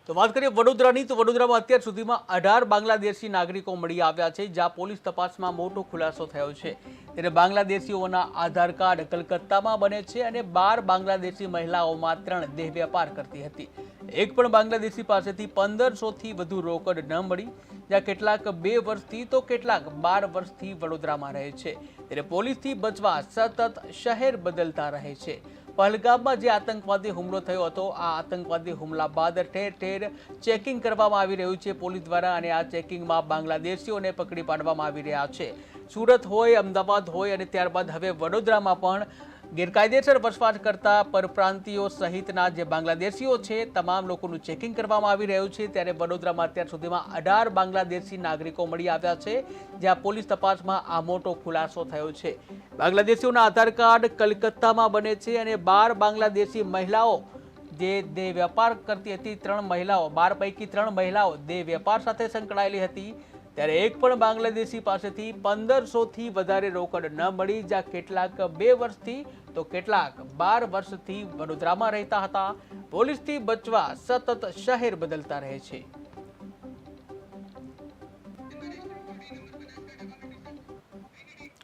તો વાત કરીએ વડોદરાની, તો વડોદરામાં અત્યાર સુધીમાં 18 બાંગ્લાદેશી નાગરિકો મળી આવ્યા છે, જ્યાં પોલીસ તપાસમાં મોટો ખુલાસો થયો છે। ત્યારે બાંગ્લાદેશીઓના આધાર કાર્ડ કલકત્તામાં બને છે અને 12 બાંગ્લાદેશી મહિલાઓમાં 3 દેહ વેપાર કરતી હતી। એક પણ બાંગ્લાદેશી પાસેથી 1500 થી વધુ રોકડ ન મળી, જ્યાં કેટલાક 2 વર્ષથી તો કેટલાક 12 વર્ષથી વડોદરામાં રહે છે। ત્યારે પોલીસથી બચવા સતત શહેર બદલતા રહે છે। પહલગામમાં જે આતંકવાદી હુમલો થયો હતો, આ આતંકવાદી હુમલા બાદ ઠેર ઠેર ચેકિંગ કરવામાં આવી રહ્યું છે પોલીસ દ્વારા, અને આ ચેકિંગમાં બાંગ્લાદેશીઓને પકડી પાડવામાં આવી રહ્યા છે। સુરત હોય, અમદાવાદ હોય અને ત્યારબાદ હવે વડોદરામાં પણ ગેરકાયદેસર વસવાટ કરતા પરપ્રાંતિયો સહિતના જે બાંગ્લાદેશીઓ છે, તમામ લોકોનું ચેકિંગ કરવામાં આવી રહ્યું છે। ત્યારે વડોદરામાં અત્યાર સુધીમાં 18 બાંગ્લાદેશી નાગરિકો મળી આવ્યા છે, જ્યાં પોલીસ તપાસમાં આ મોટો ખુલાસો થયો છે। બાંગ્લાદેશીઓના આધાર કાર્ડ કલકત્તામાં બને છે અને 12 બાંગ્લાદેશી મહિલાઓ જે દેહ વેપાર કરતી હતી, 3 મહિલાઓ, 12 પૈકી 3 મહિલાઓ દેહ વેપાર સાથે સંકળાયેલી હતી। ત્યારે એક પણ બાંગ્લાદેશી પાસેથી 1500 થી વધારે રોકડ ન મળી, જ્યાં કેટલાક 2 વર્ષથી તો કેટલાક 12 વર્ષથી વડોદરામાં રહેતા હતા। પોલીસથી બચવા સતત શહેર બદલતા રહે છે।